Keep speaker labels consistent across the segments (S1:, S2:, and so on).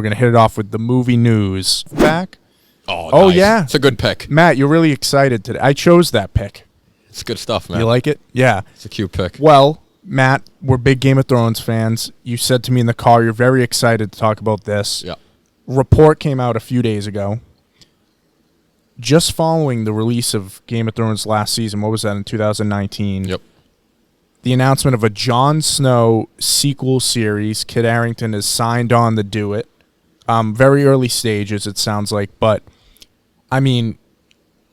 S1: We're going to hit it off with the movie news. Back?
S2: Oh, nice.
S1: Yeah.
S2: It's a good pick.
S1: Matt, you're really excited today. I chose that pick.
S2: It's good stuff, man.
S1: You like it? Yeah.
S2: It's a cute pick.
S1: Well, Matt, we're big Game of Thrones fans. You said to me in the car you're very excited to talk about this.
S2: Yeah.
S1: Report came out a few days ago. Just following the release of Game of Thrones last season, what was that, in 2019?
S2: Yep.
S1: The announcement of a Jon Snow sequel series. Kit Harington has signed on to do it. Very early stages, it sounds like. But, I mean,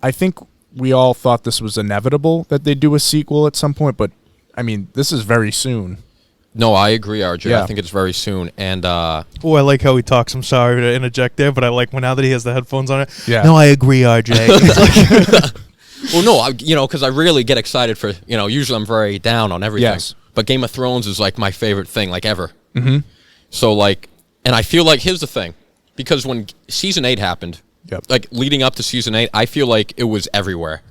S1: I think we all thought this was inevitable that they'd do a sequel at some point. But, I mean, this is very soon.
S2: No, I agree, RJ.
S1: Yeah.
S2: I think it's very soon. And
S3: I like how he talks. I'm sorry to interject there, but I like now that he has the headphones on it.
S1: Yeah.
S3: No, I agree, RJ.
S2: well, no, because I really get excited for, usually I'm very down on everything.
S1: Yes.
S2: But Game of Thrones is like my favorite thing, like ever.
S1: Mm-hmm.
S2: So like, and I feel like, here's the thing, because when season 8 happened, like leading up to season 8, I feel like it was everywhere.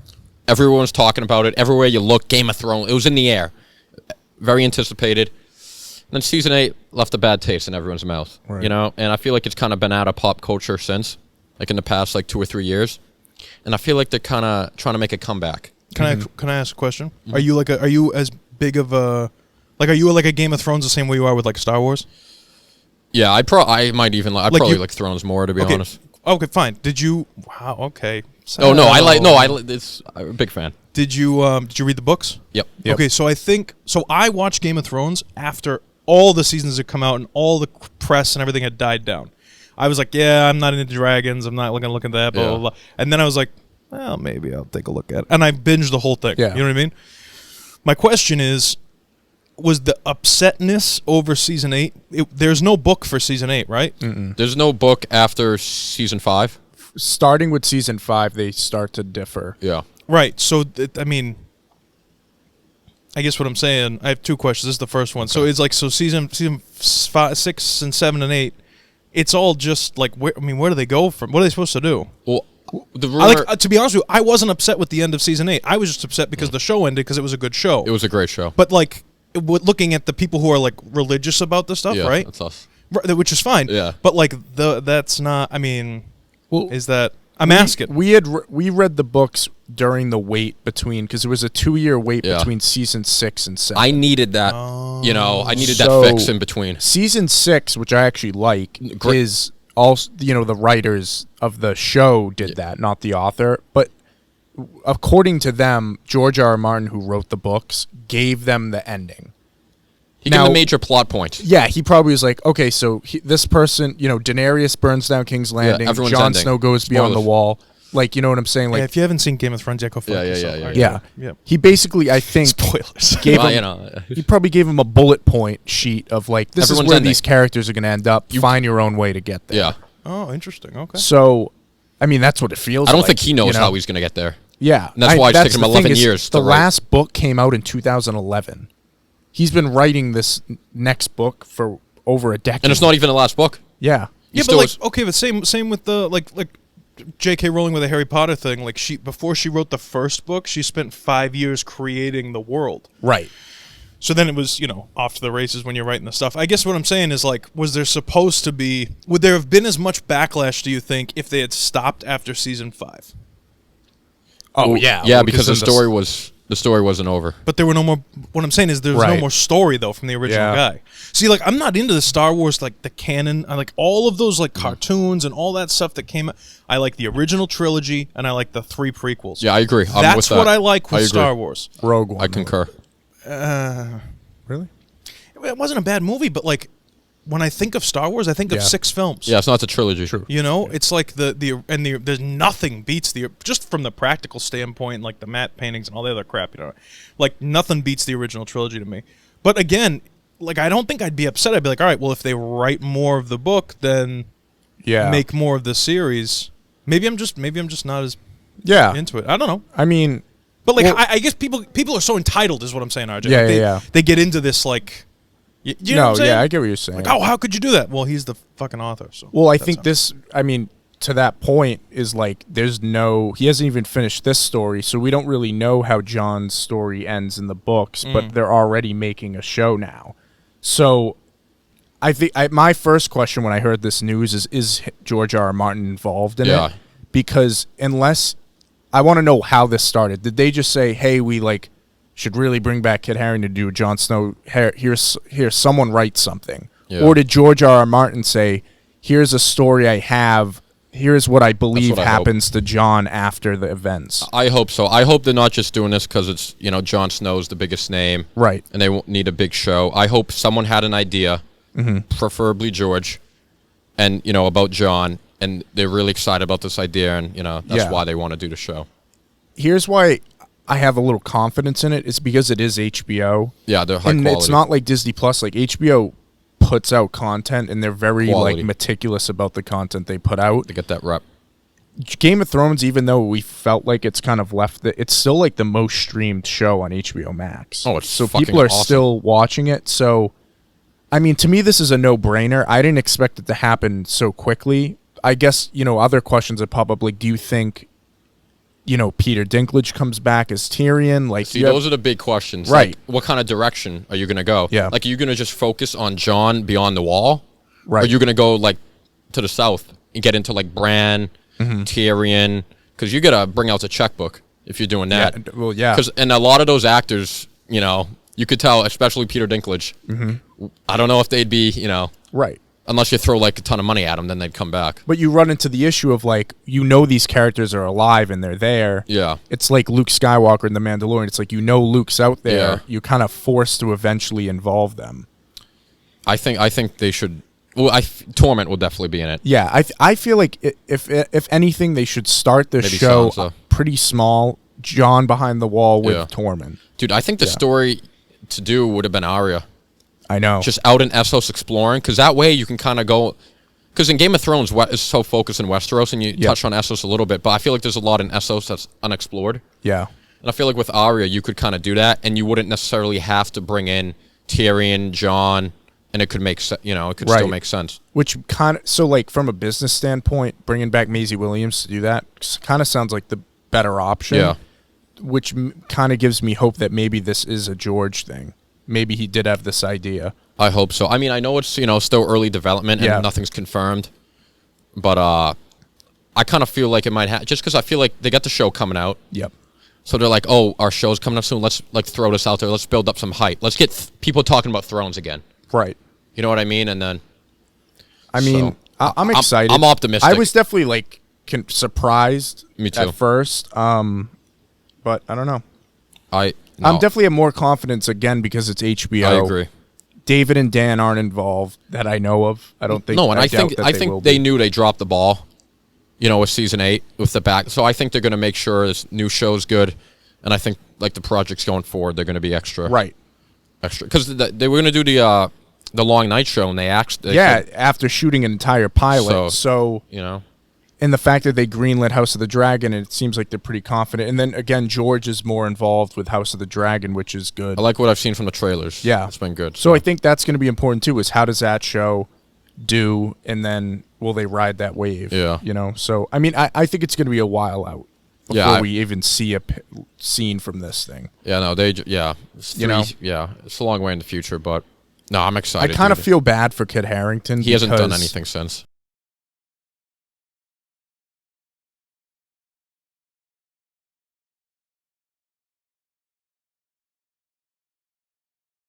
S2: Everyone was talking about it. Everywhere you look, Game of Thrones, it was in the air. Very anticipated. And then season 8 left a bad taste in everyone's mouth,
S1: right.
S2: And I feel like it's kind of been out of pop culture since, like in the past, like 2 or 3 years. And I feel like they're kind of trying to make a comeback.
S3: Can I ask a question? Are you as big of a are you like a Game of Thrones the same way you are with like Star Wars?
S2: Yeah, I probably like Thrones more, to be honest.
S3: Okay, fine. Did you? Wow. Okay.
S2: I'm a big fan.
S3: Did you read the books?
S2: Yep.
S3: Okay, so I watched Game of Thrones after all the seasons had come out and all the press and everything had died down. I was like, yeah, I'm not into dragons. I'm not going to look at that, blah, blah, blah. And then I was like, well, maybe I'll take a look at it. And I binged the whole thing.
S1: Yeah.
S3: You know what I mean? My question is, was the upsetness over season 8? There's no book for season 8, right?
S1: Mm-mm.
S2: There's no book after season 5.
S1: Starting with season 5, they start to differ.
S2: Yeah.
S3: Right. So, I guess what I'm saying, I have 2 questions. This is the first one. Okay. So it's like, season 5, 6, and 7, and 8, it's all just like, where do they go from? What are they supposed to do?
S2: Well, the rumor,
S3: to be honest with you, I wasn't upset with the end of season 8. I was just upset because the show ended because it was a good show.
S2: It was a great show.
S3: But like, looking at the people who are like religious about this stuff, right?
S2: That's us.
S3: Right, which is fine.
S2: Yeah.
S3: But like that's not. I mean, is that? I'm asking.
S1: We read the books during the wait between, because it was a 2-year wait between season 6 and 7.
S2: I needed that. I needed that fix in between.
S1: Season 6, which I actually like, is also the writers of the show did that, not the author. But according to them, George R. R. Martin, who wrote the books, gave them the ending.
S2: He gave the major plot points.
S1: Yeah, he probably was like, okay, so this person, Daenerys burns down King's Landing, Jon Snow goes beyond the wall. Like, you know what I'm saying? Like,
S3: if you haven't seen Game of Thrones yet, go fuck yourself.
S1: Yeah. He basically, I think,
S3: spoilers.
S1: He probably gave him a bullet point sheet of like, this is where these characters are going to end up. Find your own way to get there.
S2: Yeah.
S3: Oh, interesting. Okay.
S1: So, I mean, that's what it feels like.
S2: I don't think he knows how he's going to get there.
S1: Yeah.
S2: And that's why it's taken him 11 years.
S1: The last book came out in 2011. He's been writing this next book for over a decade.
S2: And it's not even the last book.
S1: Yeah.
S3: Yeah, but like, okay, but same with the like J.K. Rowling with the Harry Potter thing. Like before she wrote the first book, she spent 5 years creating the world.
S1: Right.
S3: So then it was, off to the races when you're writing the stuff. I guess what I'm saying is like, would there have been as much backlash, do you think, if they had stopped after season 5?
S1: Oh yeah.
S2: Yeah, because the story wasn't over.
S3: But there were no more. What I'm saying is there's no more story though from the original guy. See, like I'm not into the Star Wars like the canon. I like all of those like cartoons and all that stuff that came out. I like the original trilogy and I like the 3 prequels.
S2: Yeah, I agree.
S3: That's what I like with Star Wars.
S1: Rogue One.
S2: I concur.
S1: Really?
S3: It wasn't a bad movie, but like when I think of Star Wars, I think of 6 films.
S2: Yeah, it's not a trilogy.
S1: True.
S3: It's like there's nothing beats just from the practical standpoint, like the matte paintings and all the other crap, like nothing beats the original trilogy to me. But again, like I don't think I'd be upset. I'd be like, all right, well, if they write more of the book, then make more of the series. Maybe I'm just not as into it. I don't know.
S1: I mean,
S3: but like I guess people are so entitled, is what I'm saying, RJ.
S1: Yeah,
S3: They get into this like. You know what I'm saying?
S1: Yeah, I get what you're saying.
S3: Like, how could you do that? Well, he's the fucking author. So.
S1: Well, I think to that point is like, he hasn't even finished this story, so we don't really know how Jon's story ends in the books, but they're already making a show now. So I think my first question when I heard this news is George R. R. Martin involved in
S2: Yeah.
S1: it? Because unless I want to know how this started. Did they just say, "Hey, we like should really bring back Kit Harington to do Jon Snow? Here's someone write something,"
S2: Yeah.
S1: or did George R. R. Martin say, "Here's a story I have. Here's what I believe
S2: what I hope.
S1: happens to Jon after the events."
S2: I hope so. I hope they're not just doing this because it's, Jon Snow's the biggest name.
S1: Right.
S2: And they won't need a big show. I hope someone had an idea, preferably George, and, about Jon, and they're really excited about this idea, and, that's
S1: Yeah.
S2: why they want to do the show.
S1: Here's why I have a little confidence in it. It's because it is HBO.
S2: Yeah, they're high
S1: And
S2: quality.
S1: it's not like Disney Plus. Like HBO puts out content, and they're very
S2: Quality.
S1: like meticulous about the content they put out.
S2: to get that rep.
S1: Game of Thrones, even though we felt like it's kind of left, it's still like the most streamed show on HBO Max.
S2: Oh, it's
S1: so
S2: fucking
S1: people are
S2: awesome.
S1: still watching it. So, I mean, to me, this is a no-brainer. I didn't expect it to happen so quickly. I guess other questions that pop up, like, do you think, Peter Dinklage comes back as Tyrion? Like,
S2: See, those are the big questions.
S1: Right.
S2: Like, what kind of direction are you going to go?
S1: Yeah.
S2: Like, are you going to just focus on Jon beyond the wall?
S1: Right.
S2: Or are you going to go, like, to the south and get into, like, Bran,
S1: Mm-hmm.
S2: Tyrion? Because you got to bring out the checkbook if you're doing that.
S1: Yeah, well, yeah.
S2: And a lot of those actors, you could tell, especially Peter Dinklage. Mm-hmm. I don't know if they'd be,
S1: right.
S2: unless you throw, like, a ton of money at them, then they'd come back.
S1: But you run into the issue of like, these characters are alive and they're there.
S2: Yeah.
S1: It's like Luke Skywalker in The Mandalorian. It's like Luke's out there.
S2: Yeah.
S1: You kind of forced to eventually involve them.
S2: I think they should. Well, Torment will definitely be in it.
S1: Yeah, I feel like if anything, they should start the
S2: Maybe
S1: show
S2: Sansa.
S1: pretty small. Jon behind the wall with
S2: Yeah.
S1: Tormund.
S2: Dude, I think the story to do would have been Arya.
S1: I know.
S2: Just out in Essos exploring, because that way you can kind of go. Because in Game of Thrones, is so focused in Westeros, and you touch on Essos a little bit, but I feel like there's a lot in Essos that's unexplored.
S1: yeah.
S2: And I feel like with Arya, you could kind of do that, and you wouldn't necessarily have to bring in Tyrion, Jon, and it could make sense. It could still
S1: Right.
S2: make sense.
S1: Which kind of like from a business standpoint, bringing back Maisie Williams to do that kind of sounds like the better option.
S2: Yeah.
S1: Which kind of gives me hope that maybe this is a George thing. Maybe he did have this idea.
S2: I hope so. I mean, I know it's still early development and
S1: Yeah.
S2: nothing's confirmed, but I kind of feel like it might just because I feel like they got the show coming out.
S1: Yep.
S2: So they're like, oh, our show's coming up soon. Let's throw this out there. Let's build up some hype. Let's get people talking about Thrones again.
S1: Right.
S2: You know what I mean? And then
S1: I mean,
S2: So,
S1: I'm excited.
S2: I'm optimistic.
S1: I was definitely like surprised
S2: Me too.
S1: at first. But I don't know.
S2: I'm
S1: I'm definitely have more confidence again because it's HBO.
S2: I agree.
S1: David and Dan aren't involved that I know of. I don't think.
S2: No, and I
S1: doubt
S2: think
S1: that
S2: I
S1: will
S2: think
S1: be.
S2: they knew they dropped the ball. With season 8 with the back. So I think they're going to make sure this new show's good, and I think like the projects going forward, they're going to be extra
S1: right.
S2: because they were going to do the long night show, and they said,
S1: After shooting an entire pilot, so and the fact that they greenlit House of the Dragon, and it seems like they're pretty confident. And then again, George is more involved with House of the Dragon, which is good.
S2: I like what I've seen from the trailers.
S1: Yeah,
S2: it's been good.
S1: So I think that's going to be important too. Is how does that show do, and then will they ride that wave?
S2: Yeah.
S1: So I mean, I think it's going to be a while out before
S2: Yeah,
S1: we even see a scene from this thing.
S2: Yeah, no, it's it's a long way in the future, but no, I'm excited.
S1: I kind of
S2: dude.
S1: feel bad for Kit Harington.
S2: He hasn't done
S1: because
S2: anything since.